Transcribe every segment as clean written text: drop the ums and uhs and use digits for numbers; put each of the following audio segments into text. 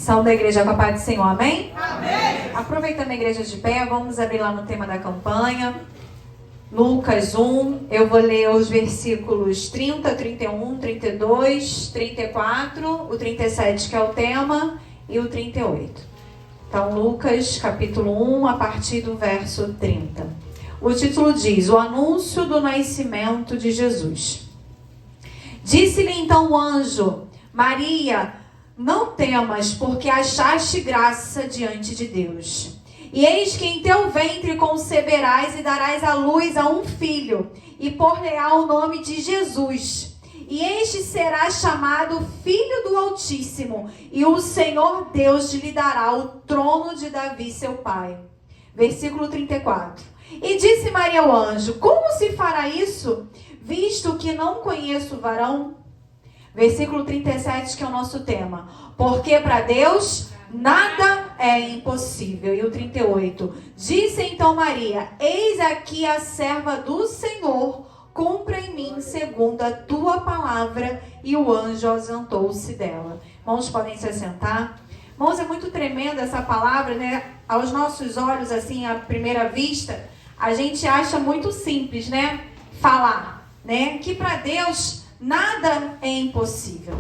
São da igreja com a paz do Senhor, amém? Amém! Aproveitando a igreja de pé, vamos abrir lá no tema da campanha. Lucas 1, eu vou ler os versículos 30, 31, 32, 34, o 37 que é o tema e o 38. Então, Lucas capítulo 1, a partir do verso 30. O título diz: o anúncio do nascimento de Jesus. Disse-lhe então o anjo: Maria, não temas, porque achaste graça diante de Deus. E eis que em teu ventre conceberás e darás à luz a um filho, e por-lhe-á o nome de Jesus. E este será chamado Filho do Altíssimo, e o Senhor Deus lhe dará o trono de Davi, seu pai. Versículo 34. E disse Maria ao anjo: como se fará isso, visto que não conheço varão? Versículo 37, que é o nosso tema. Porque para Deus nada é impossível. E o 38. Disse então Maria: eis aqui a serva do Senhor, cumpra em mim segundo a tua palavra. E o anjo ausentou-se dela. Irmãos, podem se assentar. Irmãos, é muito tremenda essa palavra, né? Aos nossos olhos, assim, à primeira vista, a gente acha muito simples, né? Falar, né? Que para Deus nada é impossível.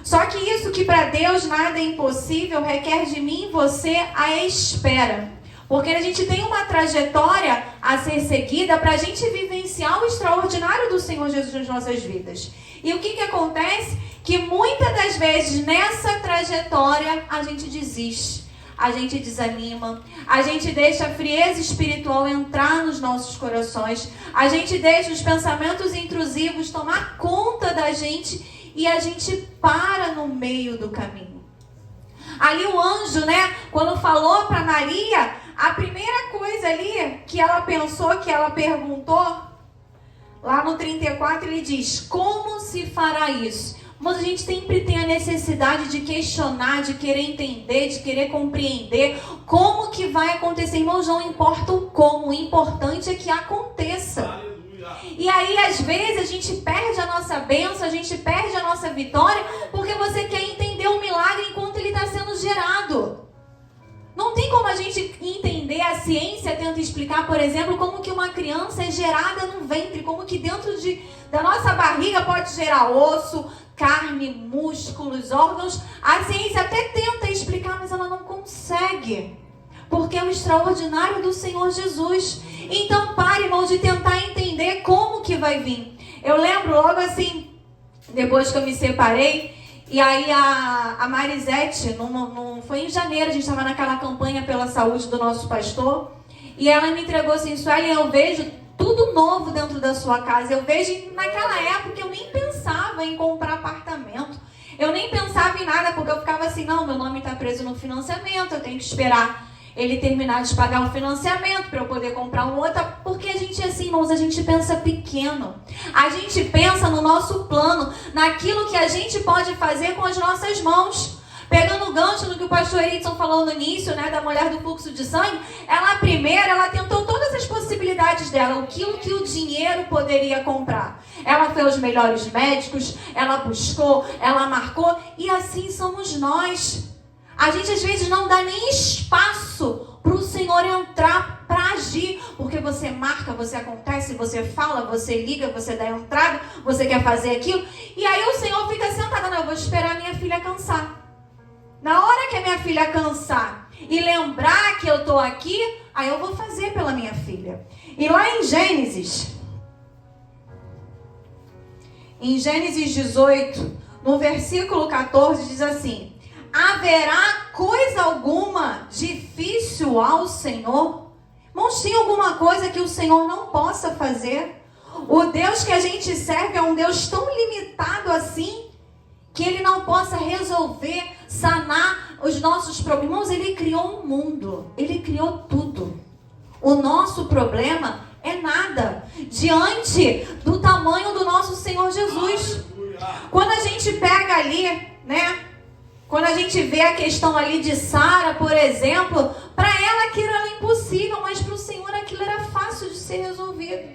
Só que isso que para Deus nada é impossível requer de mim e você a espera. Porque a gente tem uma trajetória a ser seguida para a gente vivenciar o extraordinário do Senhor Jesus nas nossas vidas. E o que acontece? Que muitas das vezes nessa trajetória a gente desiste. A gente desanima, a gente deixa a frieza espiritual entrar nos nossos corações, a gente deixa os pensamentos intrusivos tomar conta da gente e a gente para no meio do caminho. Ali o anjo, né, quando falou para Maria, a primeira coisa ali que ela pensou, que ela perguntou, lá no 34 ele diz: como se fará isso? Mas a gente sempre tem a necessidade de questionar, de querer entender, de querer compreender como que vai acontecer. Irmãos, não importa o como, o importante é que aconteça. Aleluia. E aí, às vezes, a gente perde a nossa bênção, a gente perde a nossa vitória, porque você quer entender o milagre enquanto ele está sendo gerado. Não tem como a gente entender, a ciência tenta explicar, por exemplo, como que uma criança é gerada no ventre, como que dentro da nossa barriga pode gerar osso, carne, músculos, órgãos. A ciência até tenta explicar, mas ela não consegue. Porque é o extraordinário do Senhor Jesus. Então pare, irmão, de tentar entender como que vai vir. Eu lembro logo assim, depois que eu me separei, e aí a Marisete, não foi em janeiro, a gente estava naquela campanha pela saúde do nosso pastor, e ela me entregou assim: Sueli, eu vejo tudo novo dentro da sua casa. Eu vejo, naquela época eu nem pensava em comprar apartamento. Eu nem pensava em nada, porque eu ficava assim: não, meu nome está preso no financiamento, eu tenho que esperar ele terminar de pagar o financiamento para eu poder comprar um outro. Porque a gente, assim, irmãos, a gente pensa pequeno. A gente pensa no nosso plano, naquilo que a gente pode fazer com as nossas mãos. Pegando o gancho no que o pastor Edson falou no início, né, da mulher do fluxo de sangue, ela tentou todas as possibilidades dela, aquilo que o dinheiro poderia comprar. Ela foi aos melhores médicos, ela buscou, ela marcou, e assim somos nós. A gente às vezes não dá nem espaço para o Senhor entrar para agir, porque você marca, você acontece, você fala, você liga, você dá entrada, você quer fazer aquilo, e aí o Senhor fica sentado: não, eu vou esperar a minha filha cansar. Na hora que a minha filha cansar e lembrar que eu estou aqui, aí eu vou fazer pela minha filha. E lá em Gênesis 18, no versículo 14, diz assim: haverá coisa alguma difícil ao Senhor? Irmãos, tem alguma coisa que o Senhor não possa fazer? O Deus que a gente serve é um Deus tão limitado assim, que Ele não possa resolver, sanar os nossos problemas. Ele criou um mundo, Ele criou tudo. O nosso problema é nada diante do tamanho do nosso Senhor Jesus. Quando a gente pega ali, né? Quando a gente vê a questão ali de Sara, por exemplo, para ela aquilo era impossível, mas para o Senhor aquilo era fácil de ser resolvido.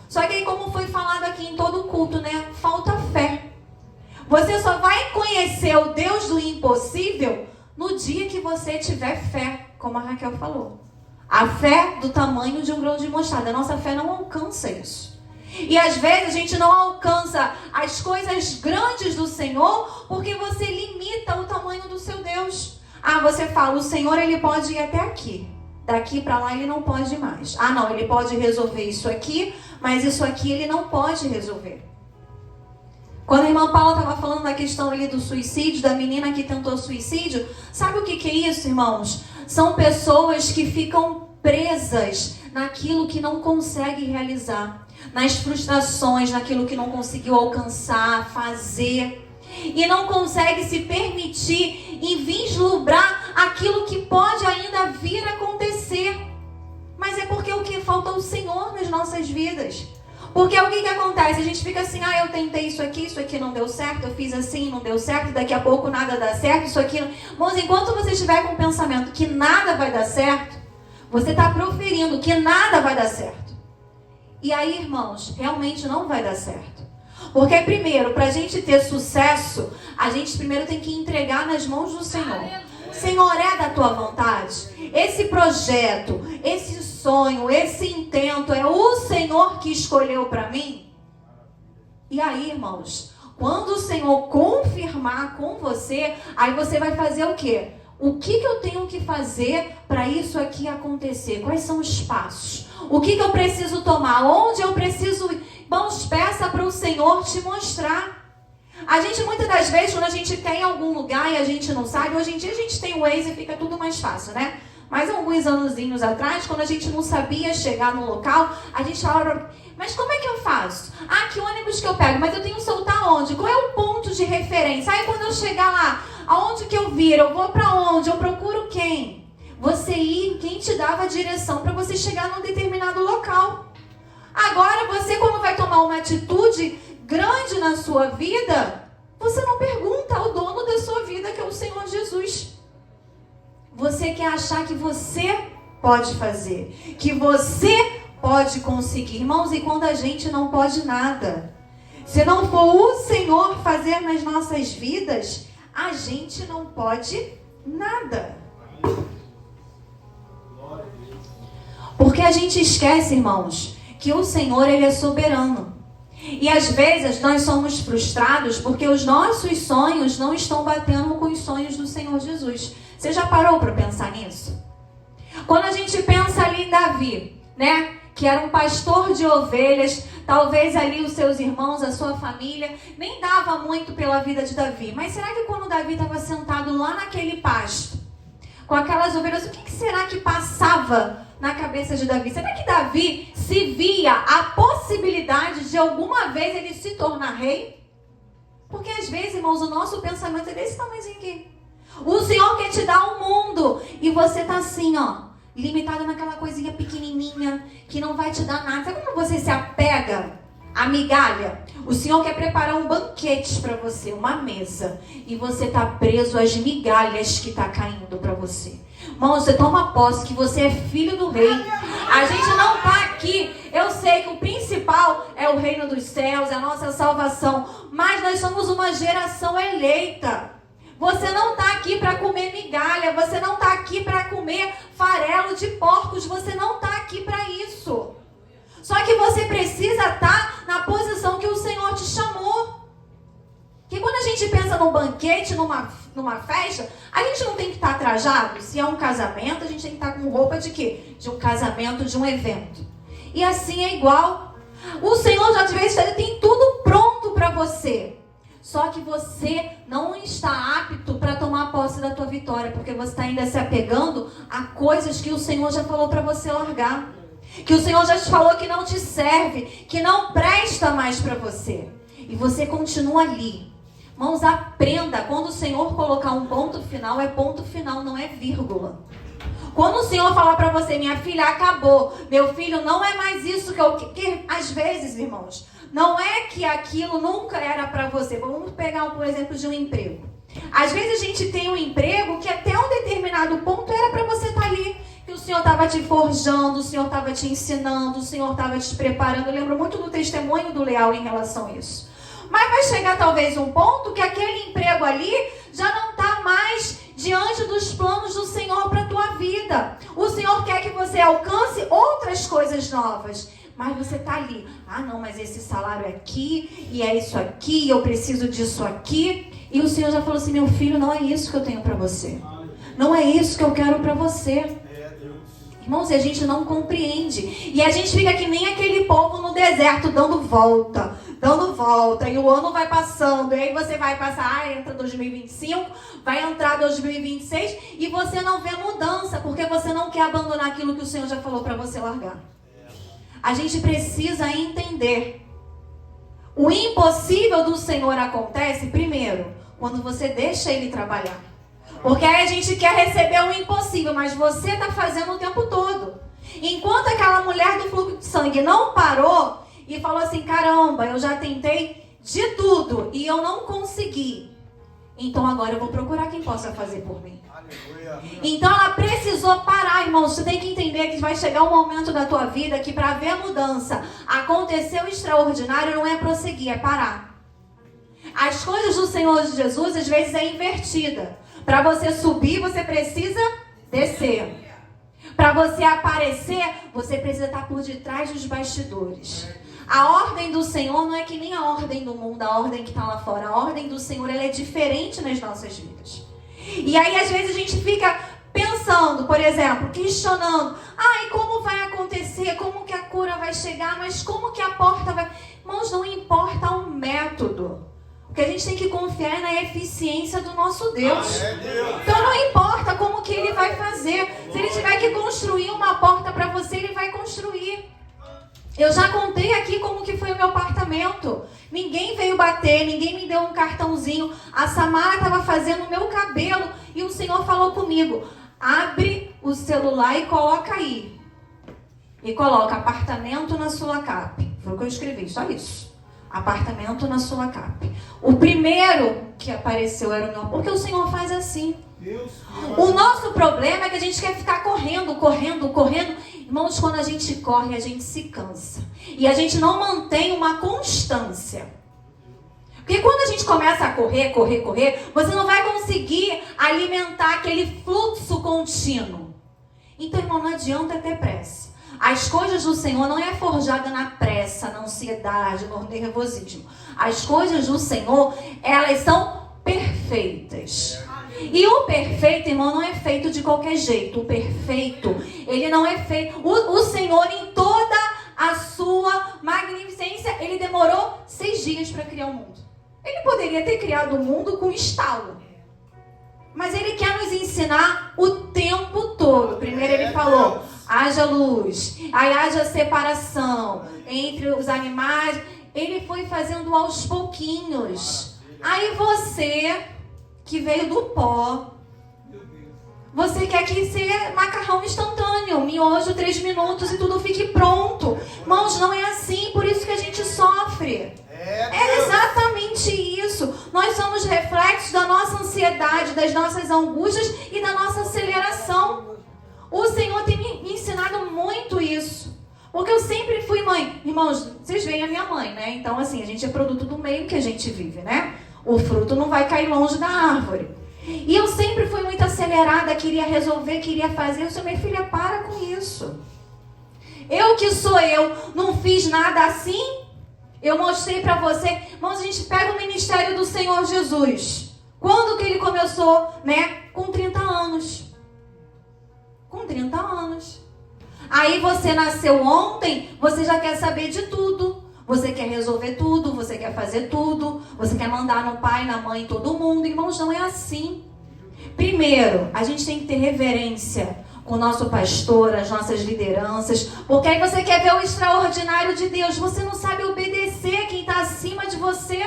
Só que aí, como foi falado aqui em todo o culto, né? Falta fé. Você só vai conhecer o Deus do impossível no dia que você tiver fé, como a Raquel falou. A fé do tamanho de um grão de mostarda. A nossa fé não alcança isso. E às vezes a gente não alcança as coisas grandes do Senhor porque você limita o tamanho do seu Deus. Ah, você fala, o Senhor ele pode ir até aqui. Daqui para lá ele não pode ir mais. Ah, não, ele pode resolver isso aqui, mas isso aqui ele não pode resolver. Quando a irmã Paula estava falando da questão ali do suicídio, da menina que tentou suicídio, sabe o que é isso, irmãos? São pessoas que ficam presas naquilo que não consegue realizar, nas frustrações, naquilo que não conseguiu alcançar, fazer, e não consegue se permitir e vislumbrar aquilo que pode ainda vir a acontecer. Mas é porque o que falta o Senhor nas nossas vidas. Porque o que acontece? A gente fica assim, eu tentei isso aqui não deu certo, eu fiz assim, não deu certo, daqui a pouco nada dá certo, isso aqui... Irmãos, enquanto você estiver com o pensamento que nada vai dar certo, você está proferindo que nada vai dar certo. E aí, irmãos, realmente não vai dar certo. Porque primeiro, para a gente ter sucesso, a gente primeiro tem que entregar nas mãos do Senhor. Senhor, é da tua vontade? Esse projeto, esse sonho, esse intento, é o Senhor que escolheu para mim? E aí, irmãos, quando o Senhor confirmar com você, aí você vai fazer o quê? O que eu tenho que fazer para isso aqui acontecer? Quais são os passos? O que eu preciso tomar? Onde eu preciso ir? Irmãos, peça para o Senhor te mostrar. A gente, muitas das vezes, quando a gente tem algum lugar e a gente não sabe, hoje em dia a gente tem o Waze e fica tudo mais fácil, né? Mas alguns anozinhos atrás, quando a gente não sabia chegar no local, a gente falava, mas como é que eu faço? Ah, que ônibus que eu pego? Mas eu tenho que soltar onde? Qual é o ponto de referência? Aí quando eu chegar lá, aonde que eu viro? Eu vou para onde? Eu procuro quem? Você ir, quem te dava a direção para você chegar num determinado local. Agora você, quando vai tomar uma atitude grande na sua vida, você não pergunta ao dono da sua vida, que é o Senhor Jesus. Você quer achar que você pode fazer, que você pode conseguir. Irmãos, e quando a gente não pode nada, se não for o Senhor fazer nas nossas vidas, a gente não pode nada. Porque a gente esquece, irmãos, que o Senhor, ele é soberano. E às vezes nós somos frustrados porque os nossos sonhos não estão batendo com os sonhos do Senhor Jesus. Você já parou para pensar nisso? Quando a gente pensa ali em Davi, né? Que era um pastor de ovelhas, talvez ali os seus irmãos, a sua família, nem dava muito pela vida de Davi. Mas será que quando Davi estava sentado lá naquele pasto, com aquelas ovelhas, o que será que passava na cabeça de Davi? Será que Davi se via a possibilidade de alguma vez ele se tornar rei? Porque às vezes, irmãos, o nosso pensamento é desse tamanhozinho aqui. O Senhor quer te dar um mundo e você tá assim, limitado naquela coisinha pequenininha que não vai te dar nada. Sabe como você se apega à migalha? O Senhor quer preparar um banquete para você, uma mesa, e você tá preso às migalhas que tá caindo para você. Irmão, você toma posse que você é filho do rei. A gente não tá aqui. Eu sei que o principal é o reino dos céus, é a nossa salvação, mas nós somos uma geração eleita. Você não está aqui para comer migalha, você não está aqui para comer farelo de porcos, você não está aqui para isso. Só que você precisa estar na posição que o Senhor te chamou. Porque quando a gente pensa num banquete, numa festa, a gente não tem que estar trajado. Se é um casamento, a gente tem que estar com roupa de quê? De um casamento, de um evento. E assim é igual. O Senhor já tem tudo pronto para você. Só que você não está apto para tomar posse da tua vitória, porque você está ainda se apegando a coisas que o Senhor já falou para você largar. Que o Senhor já te falou que não te serve, que não presta mais para você. E você continua ali. Irmãos, aprenda, quando o Senhor colocar um ponto final, é ponto final, não é vírgula. Quando o Senhor falar para você, minha filha, acabou, meu filho, não é mais isso que eu... Que, às vezes, irmãos, não é que aquilo nunca era para você. Vamos pegar um exemplo de um emprego. Às vezes a gente tem um emprego que até um determinado ponto era para você estar ali. Que o Senhor estava te forjando, o Senhor estava te ensinando, o Senhor estava te preparando. Eu lembro muito do testemunho do Leal em relação a isso. Mas vai chegar talvez um ponto que aquele emprego ali já não está mais diante do você alcance outras coisas novas. Mas você tá ali, ah não, mas esse salário é aqui, e é isso aqui, eu preciso disso aqui. E o Senhor já falou assim, meu filho, não é isso que eu tenho para você. Não é isso que eu quero para você. Irmãos, e a gente não compreende. E a gente fica que nem aquele povo no deserto, dando volta. E o ano vai passando. E aí você vai passar, entra 2025, vai entrar 2026, e você não vê mudança, porque você não quer abandonar aquilo que o Senhor já falou para você largar. A gente precisa entender. O impossível do Senhor acontece, primeiro, quando você deixa Ele trabalhar. Porque aí a gente quer receber o impossível, mas você está fazendo o tempo todo. Enquanto aquela mulher do fluxo de sangue não parou e falou assim, caramba, eu já tentei de tudo e eu não consegui. Então agora eu vou procurar quem possa fazer por mim. Então ela precisou parar, irmãos. Você tem que entender que vai chegar um momento da tua vida que para ver a mudança acontecer o extraordinário não é prosseguir, é parar. As coisas do Senhor Jesus às vezes é invertida. Para você subir, você precisa descer. Para você aparecer, você precisa estar por detrás dos bastidores. A ordem do Senhor não é que nem a ordem do mundo, a ordem que está lá fora. A ordem do Senhor ela é diferente nas nossas vidas. E aí, às vezes, a gente fica pensando, por exemplo, questionando. E como vai acontecer? Como que a cura vai chegar? Mas como que a porta vai... Irmãos, não importa o método. O que a gente tem que confiar é na eficiência do nosso Deus. Então, não importa como que Ele vai fazer. Se Ele tiver que construir uma porta para você, Ele vai construir. Eu já contei aqui como que foi o meu apartamento. Ninguém veio bater, ninguém me deu um cartãozinho. A Samara estava fazendo o meu cabelo e o Senhor falou comigo, abre o celular e coloca aí. E coloca apartamento na Sulacap. Foi o que eu escrevi, só isso. Apartamento na Sulacap. O primeiro que apareceu era o meu, porque o Senhor faz assim. O nosso problema é que a gente quer ficar correndo. Irmãos, quando a gente corre, a gente se cansa. E a gente não mantém uma constância. Porque quando a gente começa a correr, você não vai conseguir alimentar aquele fluxo contínuo. Então, irmão, não adianta ter pressa. As coisas do Senhor não é forjada na pressa, na ansiedade, no nervosismo. As coisas do Senhor, elas são perfeitas. E o perfeito, irmão, não é feito de qualquer jeito. O perfeito, ele não é feito... O Senhor, em toda a sua magnificência, ele demorou 6 dias para criar o mundo. Ele poderia ter criado o mundo com estalo. Mas ele quer nos ensinar o tempo todo. Primeiro ele falou, haja luz, aí haja separação entre os animais. Ele foi fazendo aos pouquinhos. Aí você... que veio do pó. Você quer que seja macarrão instantâneo, miojo 3 minutos e tudo fique pronto. Irmãos, não é assim, por isso que a gente sofre. É exatamente isso. Nós somos reflexos da nossa ansiedade, das nossas angústias e da nossa aceleração. O Senhor tem me ensinado muito isso. Porque eu sempre fui mãe. Irmãos, vocês veem a minha mãe, né? Então, assim, a gente é produto do meio que a gente vive, né? O fruto não vai cair longe da árvore. E eu sempre fui muito acelerada, queria resolver, queria fazer. Eu disse, minha filha, para com isso. Eu que sou eu, não fiz nada assim. Eu mostrei para você. Irmãos, a gente pega o ministério do Senhor Jesus. Quando que ele começou, né? Com 30 anos. Com 30 anos. Aí você nasceu ontem, você já quer saber de tudo. Você quer resolver tudo, você quer fazer tudo, você quer mandar no pai, na mãe, todo mundo. Irmãos, não é assim. Primeiro, a gente tem que ter reverência com o nosso pastor, as nossas lideranças, porque aí você quer ver o extraordinário de Deus. Você não sabe obedecer quem está acima de você.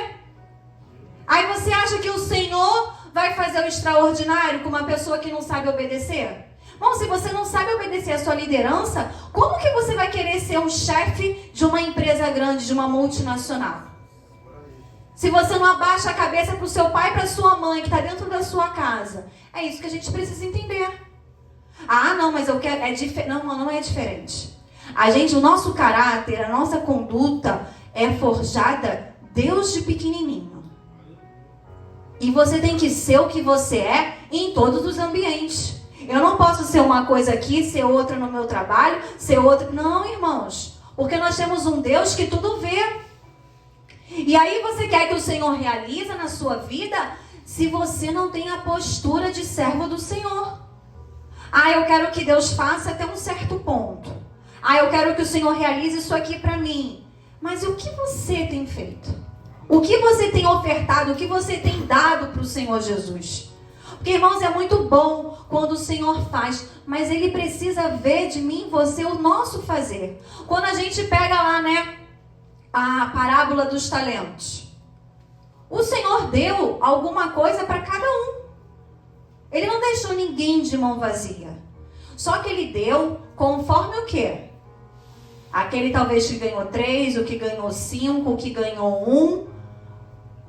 Aí você acha que o Senhor vai fazer o extraordinário com uma pessoa que não sabe obedecer? Bom, se você não sabe obedecer a sua liderança, como que você vai querer ser um chefe de uma empresa grande, de uma multinacional? Se você não abaixa a cabeça para o seu pai e para a sua mãe, que está dentro da sua casa. É isso que a gente precisa entender. Ah, não, mas eu quero... Não é diferente. O nosso caráter, a nossa conduta é forjada Deus de pequenininho. E você tem que ser o que você é em todos os ambientes. Eu não posso ser uma coisa aqui, ser outra no meu trabalho, ser outra... Não, irmãos. Porque nós temos um Deus que tudo vê. E aí você quer que o Senhor realize na sua vida se você não tem a postura de servo do Senhor. Eu quero que Deus faça até um certo ponto. Eu quero que o Senhor realize isso aqui para mim. Mas o que você tem feito? O que você tem ofertado? O que você tem dado para o Senhor Jesus? Porque, irmãos, é muito bom quando o Senhor faz, mas Ele precisa ver de mim, você, o nosso fazer. Quando a gente pega lá, né, a parábola dos talentos. O Senhor deu alguma coisa para cada um. Ele não deixou ninguém de mão vazia. Só que Ele deu conforme o quê? Aquele talvez que ganhou 3, o que ganhou 5, o que ganhou 1.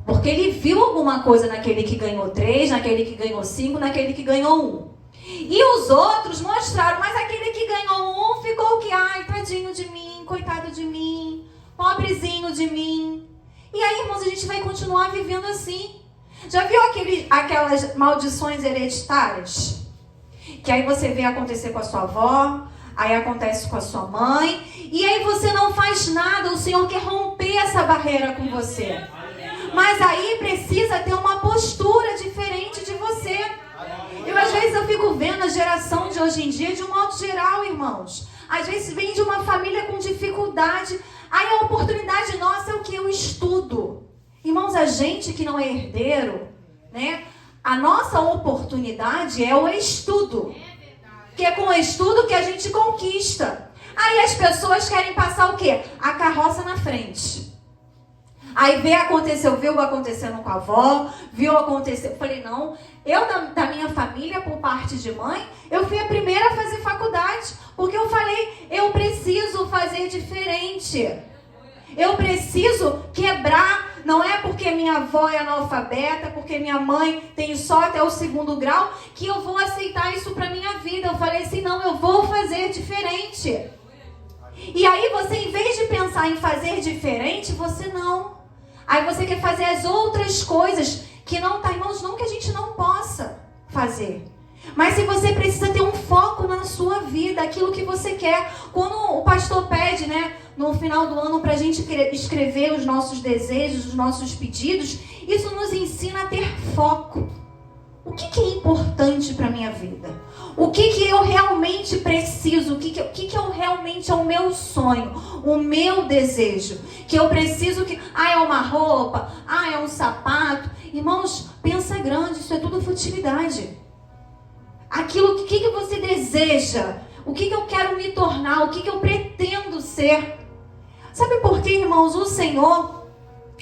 Porque Ele viu alguma coisa naquele que ganhou 3, naquele que ganhou 5, naquele que ganhou 1. E os outros mostraram, mas aquele que ganhou 1 ficou o que? Ai, tadinho de mim, coitado de mim, pobrezinho de mim. E aí, irmãos, a gente vai continuar vivendo assim. Já viu aquelas maldições hereditárias? Que aí você vê acontecer com a sua avó, aí acontece com a sua mãe, e aí você não faz nada, o Senhor quer romper essa barreira com você. Mas aí precisa ter uma postura diferente de você. Às vezes eu fico vendo a geração de hoje em dia, de um modo geral, irmãos. Às vezes vem de uma família com dificuldade. Aí a oportunidade nossa é o que? O estudo. Irmãos, a gente que não é herdeiro, né? A nossa oportunidade é o estudo. Que é com o estudo que a gente conquista. Aí as pessoas querem passar o quê? A carroça na frente. Aí viu acontecendo com a avó, viu acontecer. Eu falei, não, eu da minha família, por parte de mãe, eu fui a primeira a fazer faculdade. Porque eu falei, eu preciso fazer diferente. Eu preciso quebrar. Não é porque minha avó é analfabeta, porque minha mãe tem só até o 2º grau, que eu vou aceitar isso para minha vida. Eu falei assim, não, eu vou fazer diferente. E aí você, em vez de pensar em fazer diferente, você não. Aí você quer fazer as outras coisas que não está, irmãos, não que a gente não possa fazer. Mas se você precisa ter um foco na sua vida, aquilo que você quer. Quando o pastor pede, né, no final do ano, para a gente escrever os nossos desejos, os nossos pedidos, isso nos ensina a ter foco. O que é importante para a minha vida? O que eu realmente preciso? O que eu realmente é o meu sonho? O meu desejo? Que eu preciso que... é uma roupa? É um sapato? Irmãos, pensa grande, isso é tudo futilidade. Aquilo, o que você deseja? O que eu quero me tornar? O que eu pretendo ser? Sabe por quê, irmãos? O Senhor,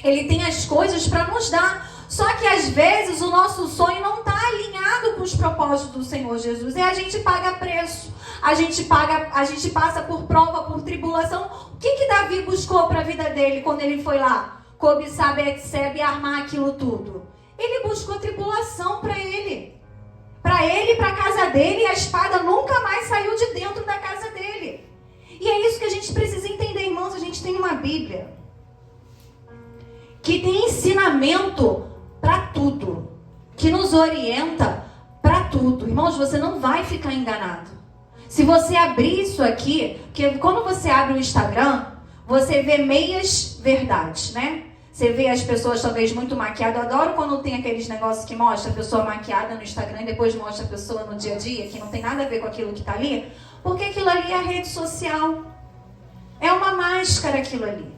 Ele tem as coisas para nos dar. Só que às vezes o nosso sonho não está alinhado com os propósitos do Senhor Jesus. E a gente paga preço. A gente passa por prova, por tribulação. O que Davi buscou para a vida dele quando ele foi lá? Cobiçar Betseba e armar aquilo tudo. Ele buscou tribulação para ele. Para ele e para a casa dele. E a espada nunca mais saiu de dentro da casa dele. E é isso que a gente precisa entender, irmãos. A gente tem uma Bíblia que tem ensinamento para tudo, que nos orienta para tudo. Irmãos, você não vai ficar enganado. Se você abrir isso aqui, porque quando você abre o Instagram, você vê meias verdades, né? Você vê as pessoas talvez muito maquiadas. Eu adoro quando tem aqueles negócios que mostra a pessoa maquiada no Instagram e depois mostra a pessoa no dia a dia, que não tem nada a ver com aquilo que está ali, porque aquilo ali é a rede social. É uma máscara aquilo ali.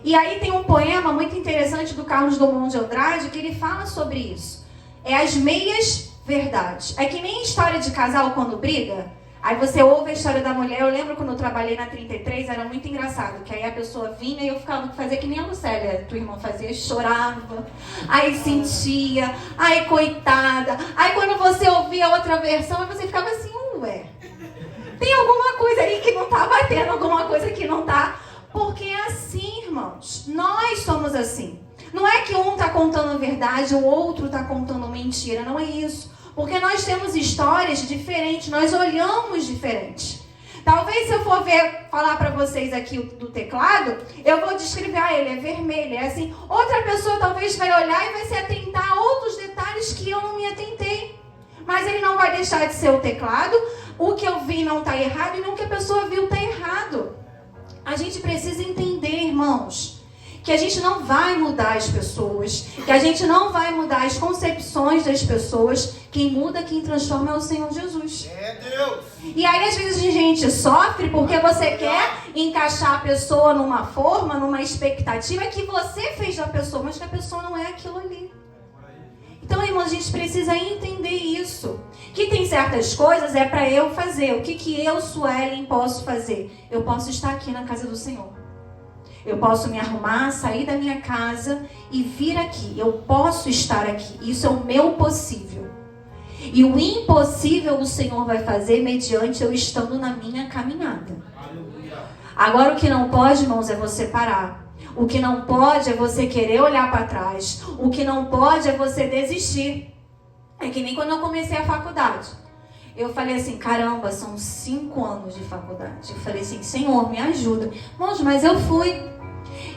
E aí tem um poema muito interessante do Carlos Drummond de Andrade que ele fala sobre isso. É as meias verdades. É que nem história de casal quando briga. Aí você ouve a história da mulher. Eu lembro quando eu trabalhei na 33, era muito engraçado. Que aí a pessoa vinha e eu ficava fazia que nem a Lucélia, tua irmã fazia, chorava. Aí sentia, aí coitada. Aí quando você ouvia a outra versão, você ficava assim, ué. Tem alguma coisa aí que não tá batendo, alguma coisa que não tá... Porque é assim, irmãos. Nós somos assim. Não é que um está contando a verdade, o outro está contando mentira. Não é isso. Porque nós temos histórias diferentes. Nós olhamos diferente. Talvez se eu for falar para vocês aqui do teclado, eu vou descrever, ele é vermelho, é assim. Outra pessoa talvez vai olhar e vai se atentar a outros detalhes que eu não me atentei. Mas ele não vai vai deixar de ser o teclado, o que eu vi não está errado e não o que a pessoa viu está errado. A gente precisa entender, irmãos, que a gente não vai mudar as pessoas, que a gente não vai mudar as concepções das pessoas. Quem muda, quem transforma é o Senhor Jesus. É Deus. E aí, às vezes, a gente sofre porque você quer encaixar a pessoa numa forma, numa expectativa que você fez da pessoa, mas que a pessoa não é aquilo ali. Então, irmãos, a gente precisa entender isso. Que tem certas coisas é para eu fazer. O que eu, Suelen, posso fazer? Eu posso estar aqui na casa do Senhor. Eu posso me arrumar, sair da minha casa e vir aqui. Eu posso estar aqui. Isso é o meu possível. E o impossível o Senhor vai fazer mediante eu estando na minha caminhada. Agora, o que não pode, irmãos, é você parar. O que não pode é você querer olhar para trás. O que não pode é você desistir. É que nem quando eu comecei a faculdade. Eu falei assim, caramba, são 5 anos de faculdade. Eu falei assim, Senhor, me ajuda. Irmãos, mas eu fui.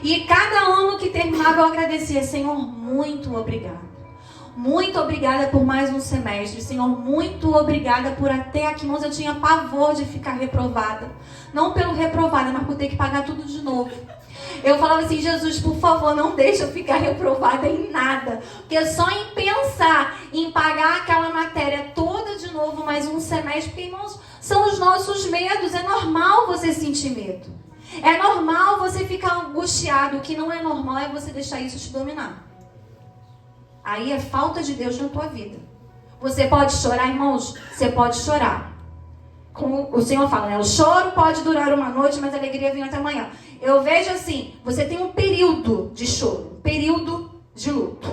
E cada ano que terminava eu agradecia, Senhor, muito obrigada. Muito obrigada por mais um semestre. Senhor, muito obrigada por até aqui. Irmãos, eu tinha pavor de ficar reprovada. Não pelo reprovada, mas por ter que pagar tudo de novo. Eu falava assim, Jesus, por favor, não deixa eu ficar reprovada em nada. Porque só em pensar em pagar aquela matéria toda de novo, mais um semestre, porque, irmãos, são os nossos medos. É normal você sentir medo. É normal você ficar angustiado. O que não é normal é você deixar isso te dominar. Aí é falta de Deus na tua vida. Você pode chorar, irmãos? Você pode chorar. Como o Senhor fala, né? O choro pode durar uma noite, mas a alegria vem até amanhã. Eu vejo assim, você tem um período de choro, período de luto.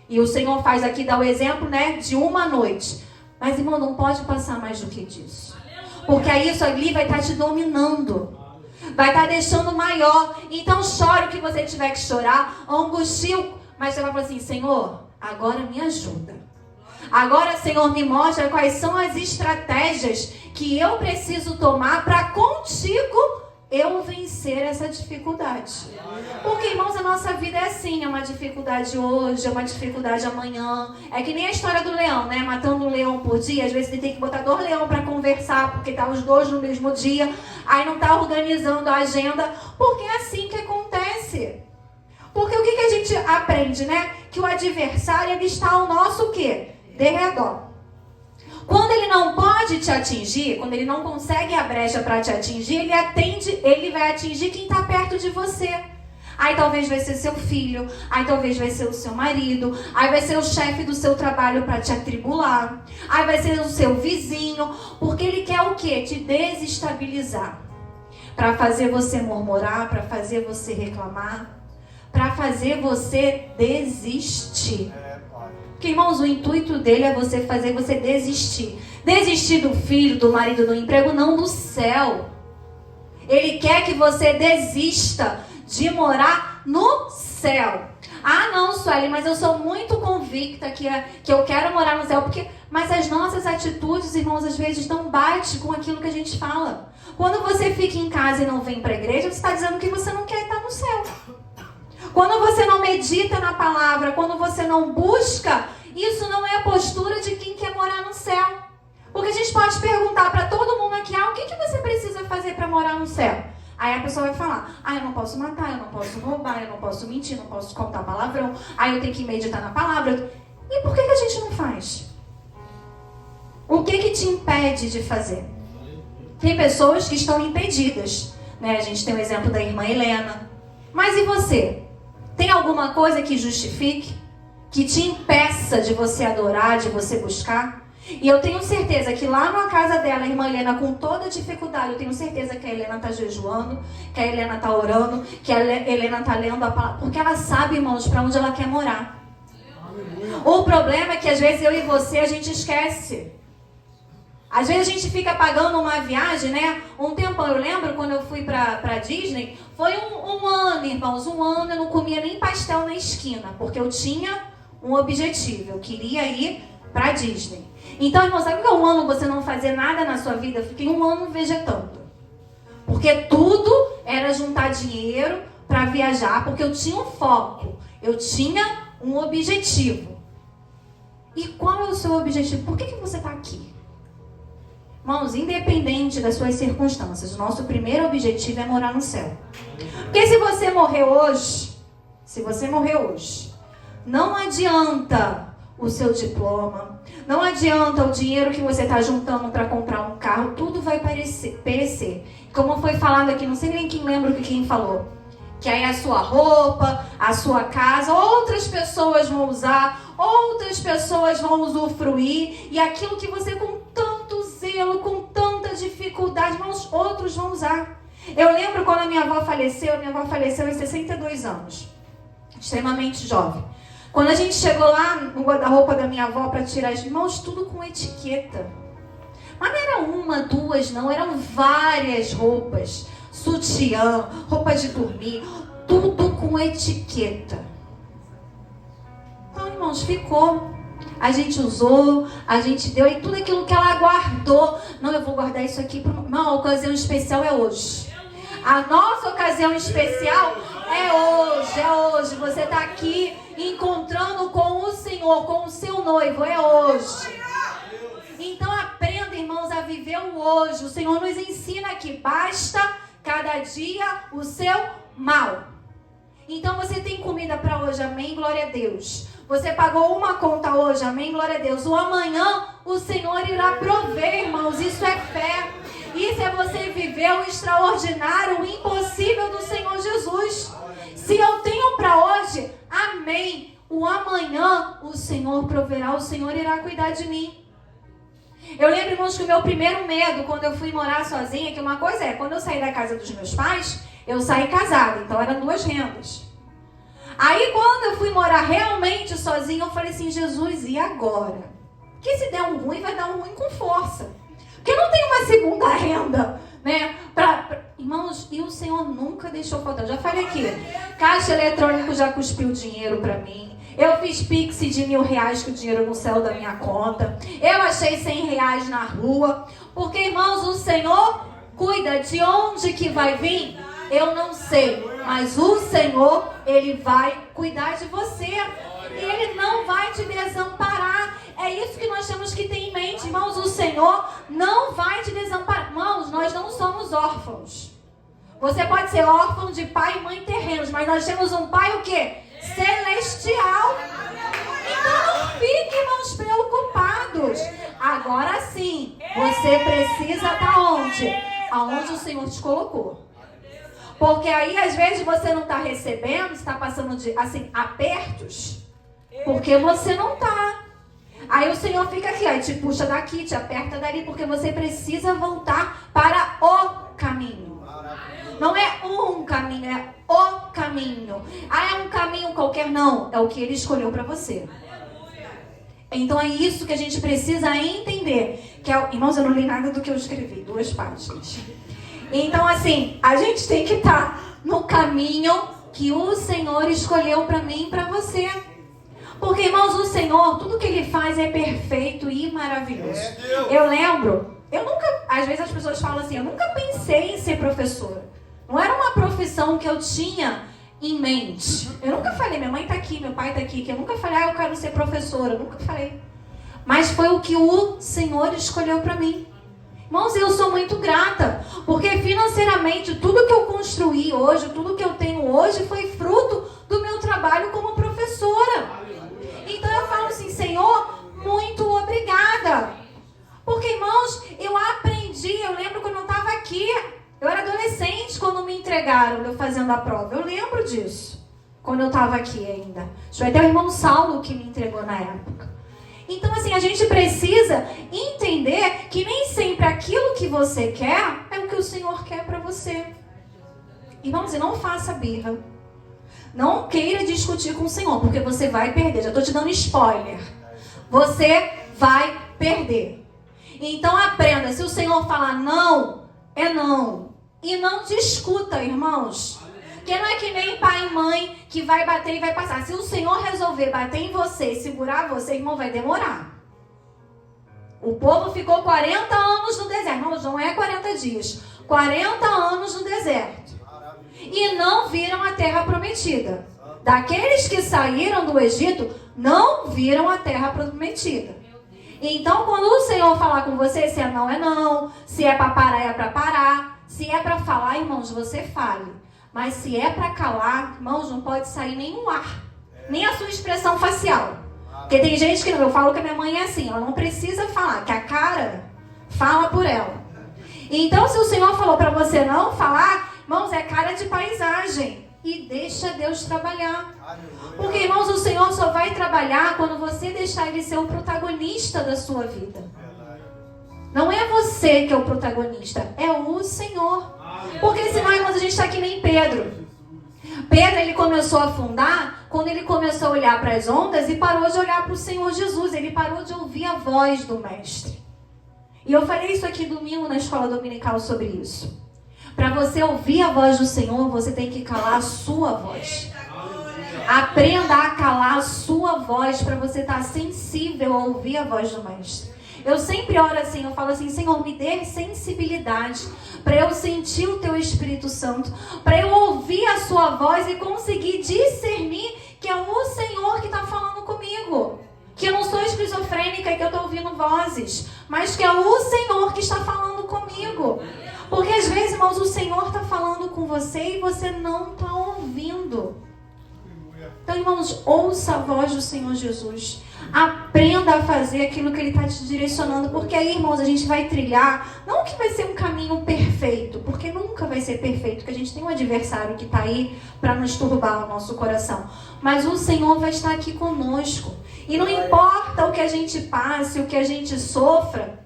E o Senhor faz aqui, dá o exemplo, né, de uma noite. Mas, irmão, não pode passar mais do que disso. Porque aí isso ali vai estar te dominando. Vai estar deixando maior. Então chore o que você tiver que chorar, angustie, mas você vai falar assim, Senhor, agora me ajuda. Agora, Senhor, me mostra quais são as estratégias que eu preciso tomar para contigo eu vencer essa dificuldade. Porque, irmãos, a nossa vida é assim, é uma dificuldade hoje, é uma dificuldade amanhã. É que nem a história do leão, né? Matando um leão por dia, às vezes ele tem que botar 2 leões para conversar, porque tá os 2 no mesmo dia, aí não tá organizando a agenda, porque é assim que acontece. Porque o que a gente aprende, né? Que o adversário, ele está ao nosso o quê? Derredor. Quando ele não pode te atingir, quando ele não consegue a brecha para te atingir, ele vai atingir quem está perto de você. Aí talvez vai ser seu filho, aí talvez vai ser o seu marido, aí vai ser o chefe do seu trabalho para te atribular, aí vai ser o seu vizinho, porque ele quer o quê? Te desestabilizar. Para fazer você murmurar, para fazer você reclamar, para fazer você desistir. Porque, irmãos, o intuito dele é você fazer você desistir. Desistir do filho, do marido, do emprego, não do céu. Ele quer que você desista de morar no céu. Ah, não, Sueli, mas eu sou muito convicta que eu quero morar no céu. Mas as nossas atitudes, irmãos, às vezes não batem com aquilo que a gente fala. Quando você fica em casa e não vem para a igreja, você está dizendo que você não quer estar no céu. Quando você não medita na palavra, quando você não busca, isso não é a postura de quem quer morar no céu. Porque a gente pode perguntar para todo mundo aqui, o que você precisa fazer para morar no céu? Aí a pessoa vai falar, eu não posso matar, eu não posso roubar, eu não posso mentir, não posso contar palavrão, eu tenho que meditar na palavra. E por que a gente não faz? O que te impede de fazer? Tem pessoas que estão impedidas, né? A gente tem o exemplo da irmã Helena. Mas e você? Tem alguma coisa que justifique? Que te impeça de você adorar, de você buscar? E eu tenho certeza que lá na casa dela, a irmã Helena, com toda dificuldade, eu tenho certeza que a Helena está jejuando, que a Helena está orando, que a Helena está lendo a palavra, porque ela sabe, irmãos, para onde ela quer morar. O problema é que às vezes eu e você, a gente esquece. Às vezes a gente fica pagando uma viagem, né? Um tempão, eu lembro quando eu fui pra Disney, foi um ano, irmãos, um ano eu não comia nem pastel na esquina, porque eu tinha um objetivo, eu queria ir pra Disney. Então, irmãos, sabe que um ano você não fazer nada na sua vida? Eu fiquei um ano vegetando. Porque tudo era juntar dinheiro para viajar, porque eu tinha um foco, eu tinha um objetivo. E qual é o seu objetivo? Por que você está aqui? irmãos, independente das suas circunstâncias, o nosso primeiro objetivo é morar no céu. Porque se você morrer hoje, não adianta o seu diploma, não adianta o dinheiro que você está juntando para comprar um carro, tudo vai perecer. Como foi falado aqui, não sei nem quem lembra o que quem falou, que aí a sua roupa, a sua casa, outras pessoas vão usar, outras pessoas vão usufruir, e aquilo que você com tanto zelo, com tanta dificuldade, irmãos, outros vão usar. Eu lembro quando a minha avó faleceu aos 62 anos, extremamente jovem. Quando a gente chegou lá no guarda-roupa da minha avó para tirar as mãos, tudo com etiqueta. Mas não era uma, duas, não, eram várias roupas. Sutiã, roupa de dormir, tudo com etiqueta. Então, irmãos, ficou. A gente usou, a gente deu, e tudo aquilo que ela guardou. Não, eu vou guardar isso aqui. Não, a ocasião especial é hoje. A nossa ocasião especial é hoje. Você está aqui encontrando com o Senhor, com o seu noivo, é hoje. Então aprenda, irmãos, a viver o hoje. O Senhor nos ensina que basta cada dia o seu mal. Então você tem comida para hoje, amém, glória a Deus. Você pagou uma conta hoje, amém, glória a Deus. O amanhã o Senhor irá prover, irmãos, isso é fé. Isso é você viver o extraordinário, o impossível do Senhor Jesus. Se eu tenho para hoje, amém, o amanhã o Senhor proverá, o Senhor irá cuidar de mim. Eu lembro, irmãos, que o meu primeiro medo quando eu fui morar sozinha, que uma coisa é, quando eu saí da casa dos meus pais, eu saí casada, então eram 2 rendas. Aí quando eu fui morar realmente sozinha, eu falei assim, Jesus, e agora? Porque se der um ruim, vai dar um ruim com força. Porque não tem uma segunda renda, né? Irmãos, e o Senhor nunca deixou faltar. Eu já falei aqui, caixa eletrônico já cuspiu dinheiro para mim. Eu fiz Pix de R$1.000 que o dinheiro no céu da minha conta. Eu achei R$100 na rua. Porque, irmãos, o Senhor cuida. De onde que vai vir? Eu não sei. Mas o Senhor, Ele vai cuidar de você. E Ele não vai te desamparar. É isso que nós temos que ter em mente, irmãos. O Senhor não vai te desamparar. Irmãos, nós não somos órfãos. Você pode ser órfão de pai e mãe terrenos, mas nós temos um pai o quê? Celestial. Então não fiquem, irmãos, preocupados. Agora sim, você precisa estar onde? Aonde o Senhor te colocou. Porque aí às vezes você não está recebendo, está passando de assim, apertos, porque você não está. Aí o Senhor fica aqui, aí te puxa daqui, te aperta dali, porque você precisa voltar para o caminho. Não é um caminho, é o caminho. Ah, é um caminho qualquer? Não, é o que Ele escolheu para você. Então é isso que a gente precisa entender. Que é, irmãos, eu não li nada do que eu escrevi, 2 páginas. Então assim, a gente tem que estar no caminho que o Senhor escolheu para mim e para você. Porque, irmãos, o Senhor, tudo que Ele faz é perfeito e maravilhoso. Eu lembro, às vezes as pessoas falam assim, eu nunca pensei em ser professora. Não era uma profissão que eu tinha em mente. Eu nunca falei, minha mãe está aqui, meu pai está aqui, que eu nunca falei, eu quero ser professora. Eu nunca falei. Mas foi o que o Senhor escolheu para mim. Irmãos, eu sou muito grata, porque financeiramente tudo que eu construí hoje, tudo que eu tenho hoje foi fruto do meu trabalho como professora. Então eu falo assim, Senhor, muito obrigada. Porque, irmãos, eu aprendi, eu lembro quando eu estava aqui, eu era adolescente quando me entregaram, eu fazendo a prova. Eu lembro disso, quando eu estava aqui ainda. Foi até o irmão Saulo que me entregou na época. Então, assim, a gente precisa entender que nem sempre aquilo que você quer é o que o Senhor quer para você. Irmãos, e não faça birra. Não queira discutir com o Senhor, porque você vai perder. Já estou te dando spoiler. Você vai perder. Então aprenda, se o Senhor falar não, é não. E não discuta, irmãos. Porque não é que nem pai e mãe que vai bater e vai passar. Se o Senhor resolver bater em você e segurar você, irmão, vai demorar. O povo ficou 40 anos no deserto. Irmãos, não é 40 dias. 40 anos no deserto. E não viram a terra prometida. Daqueles que saíram do Egito, não viram a terra prometida. Então, quando o Senhor falar com você, se é não, se é para parar, é para parar. Se é para falar, irmãos, você fale. Mas se é para calar, irmãos, não pode sair nenhum ar, nem a sua expressão facial. Porque tem gente que, eu falo que a minha mãe é assim, ela não precisa falar, que a cara fala por ela. Então, se o Senhor falou para você não falar, irmãos, é cara de paisagem. E deixa Deus trabalhar. Porque, irmãos, o Senhor só vai trabalhar quando você deixar Ele ser o protagonista da sua vida. Não é você que é o protagonista, é o Senhor. Porque senão, irmãos, a gente está que nem Pedro. Pedro, ele começou a afundar quando ele começou a olhar para as ondas e parou de olhar para o Senhor Jesus. Ele parou de ouvir a voz do Mestre. E eu falei isso aqui domingo na escola dominical sobre isso. Para você ouvir a voz do Senhor, você tem que calar a sua voz. Aprenda a calar a sua voz para você estar sensível a ouvir a voz do Mestre. Eu sempre oro assim, eu falo assim, Senhor, me dê sensibilidade para eu sentir o Teu Espírito Santo, para eu ouvir a Sua voz e conseguir discernir que é o Senhor que está falando comigo. Que eu não sou esquizofrênica e que eu estou ouvindo vozes, mas que é o Senhor que está falando comigo. Porque às vezes, irmãos, o Senhor está falando com você e você não está ouvindo. Então, irmãos, ouça a voz do Senhor Jesus. Aprenda a fazer aquilo que Ele está te direcionando. Porque aí, irmãos, a gente vai trilhar. Não que vai ser um caminho perfeito. Porque nunca vai ser perfeito. Porque a gente tem um adversário que está aí para nos turbar o nosso coração. Mas o Senhor vai estar aqui conosco. E não importa o que a gente passe, o que a gente sofra.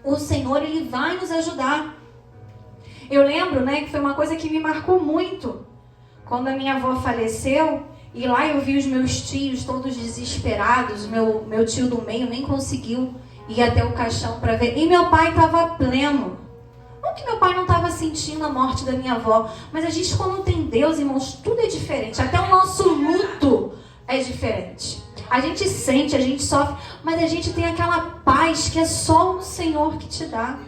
O Senhor, Ele vai nos ajudar. Eu lembro, que foi uma coisa que me marcou muito. Quando a minha avó faleceu. E lá eu vi os meus tios todos desesperados. Meu tio do meio nem conseguiu ir até o caixão para ver. E meu pai estava pleno. Não que meu pai não estava sentindo a morte da minha avó. Mas a gente, quando tem Deus, irmãos, tudo é diferente. Até o nosso luto é diferente. A gente sente, a gente sofre. Mas a gente tem aquela paz que é só o Senhor que te dá.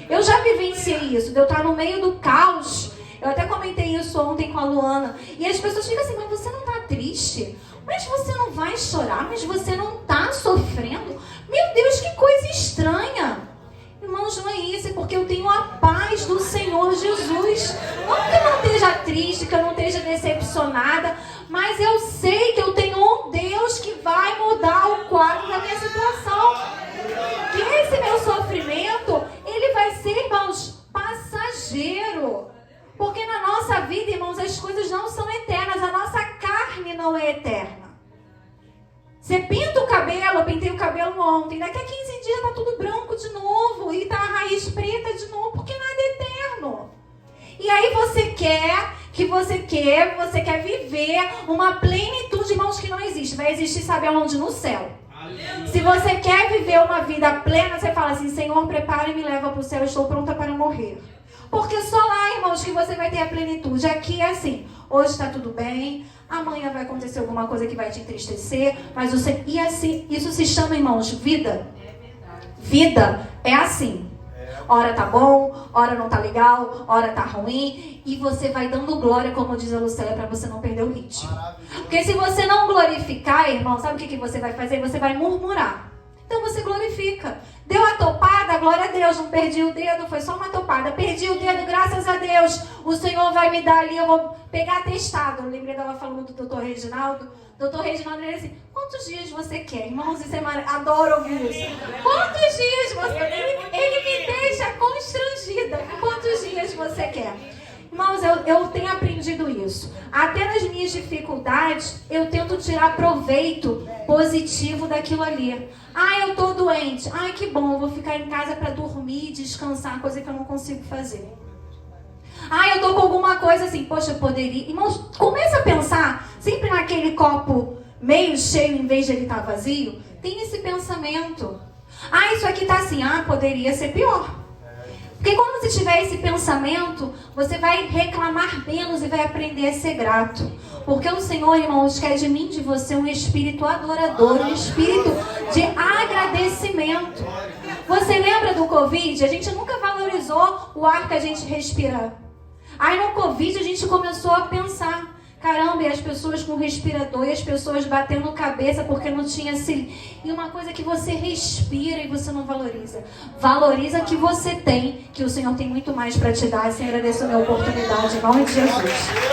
Eu já vivenciei isso. De eu estar no meio do caos. Eu até comentei isso ontem com a Luana. E as pessoas ficam assim, mas você não está triste? Mas você não vai chorar? Mas você não está sofrendo? Meu Deus, que coisa estranha! Irmãos, não é isso, é porque eu tenho a paz do Senhor Jesus. Não que eu não esteja triste, que eu não esteja decepcionada, mas eu sei que eu tenho um Deus que vai mudar o quadro da minha situação. Que esse meu sofrimento, ele vai ser, irmãos, passageiro. Porque na nossa vida, irmãos, as coisas não são eternas. A nossa carne não é eterna. Você pinta o cabelo, eu pintei o cabelo ontem. Daqui a 15 dias tá tudo branco de novo. E tá a raiz preta de novo, porque nada é eterno. E aí você quer viver uma plenitude, irmãos, que não existe. Vai existir, sabe aonde? No céu. Se você quer viver uma vida plena, você fala assim, Senhor, prepara e me leva para o céu, eu estou pronta para morrer. Porque só lá, irmãos, que você vai ter a plenitude. Aqui é assim, hoje está tudo bem, amanhã vai acontecer alguma coisa que vai te entristecer, mas você... E assim, isso se chama, irmãos, vida. Vida é assim. Hora tá bom, hora não tá legal, hora tá ruim, e você vai dando glória, como diz a Lucélia, para você não perder o ritmo. Porque se você não glorificar, irmão, sabe o que você vai fazer? Você vai murmurar. Então você glorifica. Deu a topada, glória a Deus, não perdi o dedo, foi só uma topada. Perdi o dedo, graças a Deus, o Senhor vai me dar ali, eu vou pegar atestado. Eu lembrei dela falando do doutor Reginaldo. Doutor Reginaldo, ele disse, quantos dias você quer? Irmãos, isso é maravilhoso, adoro ouvir isso. Quantos dias você quer? Ele me deixa constrangida. Quantos dias você quer? Irmãos, eu tenho aprendido isso. Até nas minhas dificuldades, eu tento tirar proveito positivo daquilo ali. Eu tô doente. Que bom, eu vou ficar em casa para dormir, descansar, coisa que eu não consigo fazer. Eu tô com alguma coisa assim, poxa, eu poderia... Irmãos, começa a pensar sempre naquele copo meio cheio em vez de ele estar vazio. Tem esse pensamento. Isso aqui tá assim, poderia ser pior. Porque quando você tiver esse pensamento, você vai reclamar menos e vai aprender a ser grato. Porque o Senhor, irmãos, quer de mim, de você, um espírito adorador, um espírito de agradecimento. Você lembra do Covid? A gente nunca valorizou o ar que a gente respira. No Covid a gente começou a pensar, Caramba, e as pessoas com respirador, e as pessoas batendo cabeça porque não tinha E uma coisa que você respira e você não valoriza. Valoriza que você tem, que o Senhor tem muito mais para te dar. Senhor, agradeço a minha oportunidade. Em nome de Jesus.